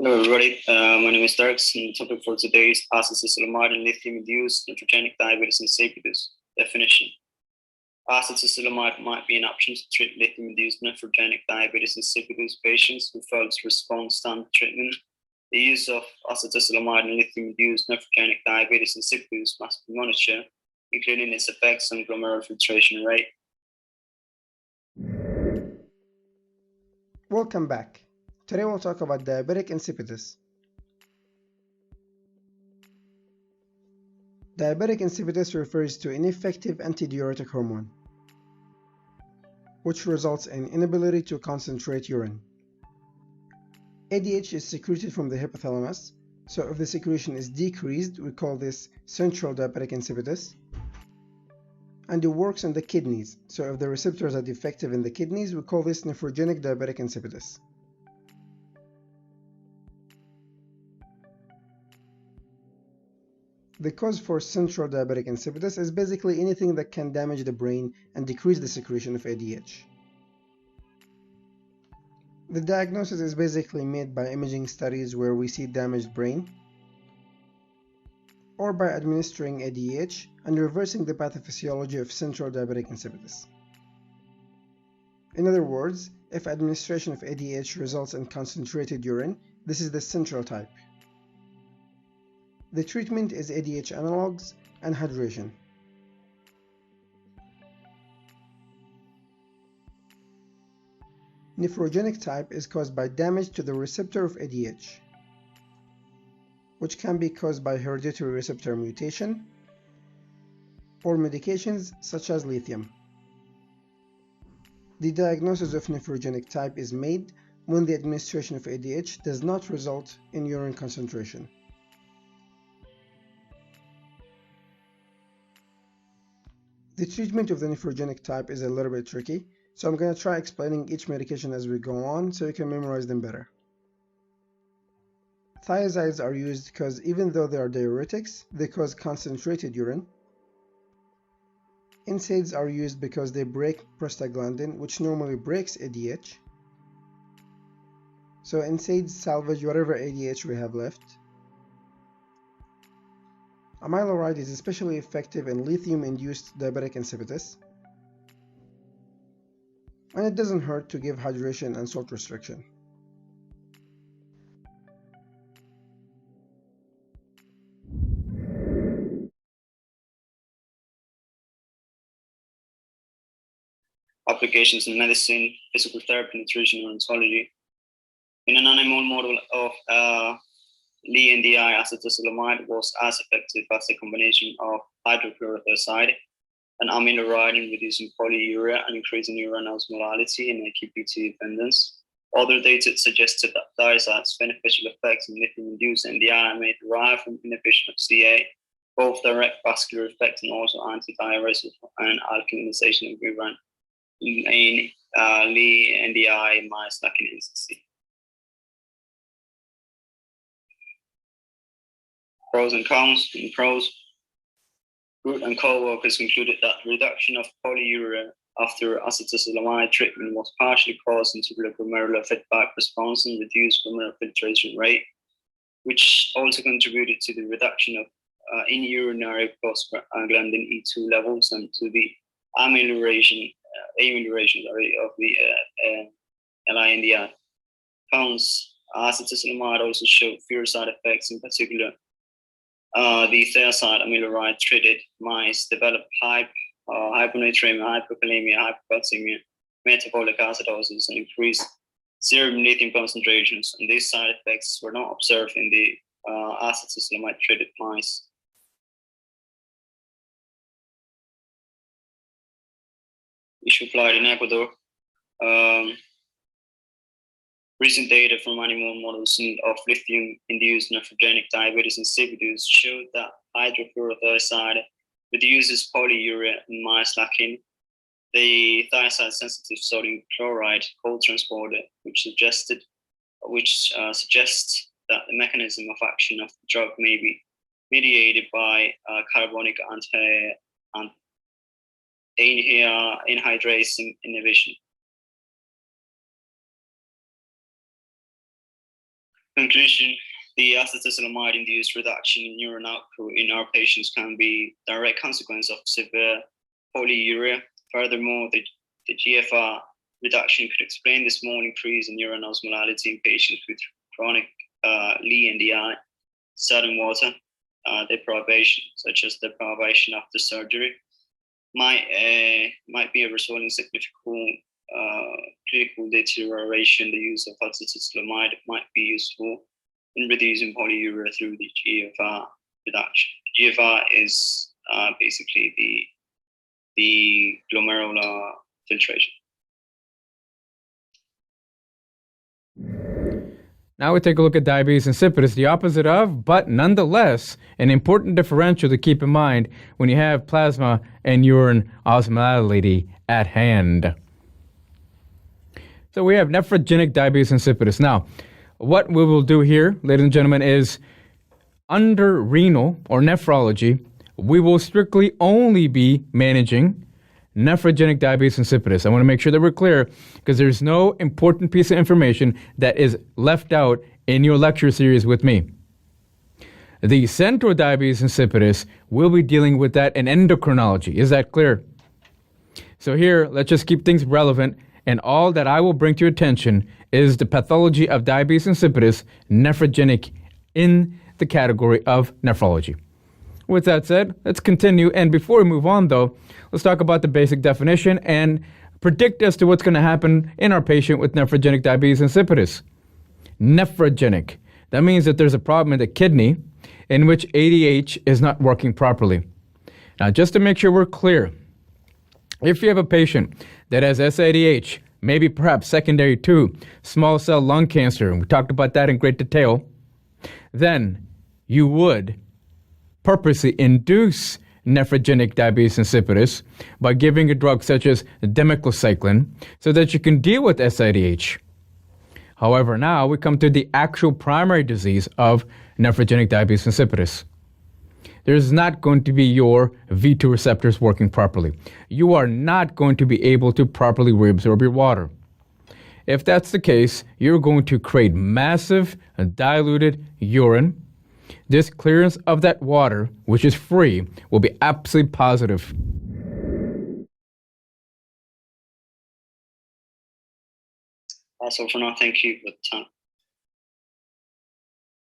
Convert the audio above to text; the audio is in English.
Hello, everybody. My name is Dirks, and the topic for today is acetazolamide and lithium-induced nephrogenic diabetes insipidus. Definition. Acetazolamide might be an option to treat lithium-induced nephrogenic diabetes insipidus patients who fail to respond to standard treatment. The use of acetazolamide and lithium-induced nephrogenic diabetes insipidus must be monitored, including its effects on glomerular filtration rate. Welcome back. Today we'll talk about diabetic insipidus. Diabetic insipidus refers to ineffective antidiuretic hormone, which results in inability to concentrate urine. ADH is secreted from the hypothalamus, so if the secretion is decreased, we call this central diabetic insipidus. And it works in the kidneys, so if the receptors are defective in the kidneys, we call this nephrogenic diabetic insipidus. The cause for central diabetic insipidus is basically anything that can damage the brain and decrease the secretion of ADH. The diagnosis is basically made by imaging studies where we see damaged brain, or by administering ADH and reversing the pathophysiology of central diabetic insipidus. In other words, if administration of ADH results in concentrated urine, this is the central type. The treatment is ADH analogs and hydration. Nephrogenic type is caused by damage to the receptor of ADH, which can be caused by hereditary receptor mutation or medications such as lithium. The diagnosis of nephrogenic type is made when the administration of ADH does not result in urine concentration. The treatment of the nephrogenic type is a little bit tricky, so I'm going to try explaining each medication as we go on so you can memorize them better. Thiazides are used because even though they are diuretics, they cause concentrated urine. NSAIDs are used because they break prostaglandin, which normally breaks ADH. So NSAIDs salvage whatever ADH we have left. Amiloride is especially effective in lithium-induced diabetic insipidus, and it doesn't hurt to give hydration and salt restriction. Applications in medicine, physical therapy, nutrition, and oncology. In an animal model of LNDI, acetazolamide was as effective as a combination of hydrochlorothiazide and amiloride in reducing polyuria and increasing urine osmolality and AKP2 dependence. Other data suggested that thiazide's beneficial effects in lithium-induced NDI may derive from inhibition of CA, both direct vascular effects and also antidiuretic and alkalinization of urine in LNDI mice lacking infancy. Pros and cons. In pros, Root and co-workers concluded that the reduction of polyuria after acetazolamide treatment was partially caused into the glomerular feedback response and reduced glomerular filtration rate, which also contributed to the reduction of in-urinary prostaglandin E2 levels and to the amelioration of the LNDI. Cons. Acetazolamide also showed fewer side effects, in particular the thiazide amiloride treated mice developed hyponatremia, hypokalemia, hypocalcemia, metabolic acidosis, and increased serum lithium concentrations. And these side effects were not observed in the acetazolamide treated mice. Issue applied in Ecuador. Recent data from animal models of lithium-induced nephrogenic diabetes insipidus showed that hydrochlorothiazide reduces polyuria in mice lacking the thiazide-sensitive sodium chloride co-transporter, which suggests that the mechanism of action of the drug may be mediated by carbonic anhydrase inhibition. Conclusion: the acetazolamide-induced reduction in urine output in our patients can be a direct consequence of severe polyuria. Furthermore, the GFR reduction could explain the small increase in urine osmolality in patients with chronic LENDI, sudden water deprivation, such as deprivation after surgery, might be a result in significant clinical deterioration. The use of acetazolamide might be useful in reducing polyuria through the GFR reduction. GFR is basically the glomerular filtration. Now we take a look at diabetes insipidus, the opposite of, but nonetheless, an important differential to keep in mind when you have plasma and urine osmolality at hand. So we have nephrogenic diabetes insipidus. Now, what we will do here, ladies and gentlemen, is under renal or nephrology, we will strictly only be managing nephrogenic diabetes insipidus. I want to make sure that we're clear because there's no important piece of information that is left out in your lecture series with me. The central diabetes insipidus will be dealing with that in endocrinology. Is that clear? So here, let's just keep things relevant, and all that I will bring to your attention is the pathology of diabetes insipidus, nephrogenic, in the category of nephrology. With that said, let's continue. And before we move on, though, let's talk about the basic definition and predict as to what's going to happen in our patient with nephrogenic diabetes insipidus. Nephrogenic. That means that there's a problem in the kidney in which ADH is not working properly. Now, just to make sure we're clear, if you have a patient that has SADH, maybe perhaps secondary to small cell lung cancer, and we talked about that in great detail, then you would purposely induce nephrogenic diabetes insipidus by giving a drug such as demeclocycline so that you can deal with SIDH. However, now we come to the actual primary disease of nephrogenic diabetes insipidus. There's not going to be your V2 receptors working properly. You are not going to be able to properly reabsorb your water. If that's the case, you're going to create massive diluted urine. This clearance of that water, which is free, will be absolutely positive. That's all for now. Thank you for the time.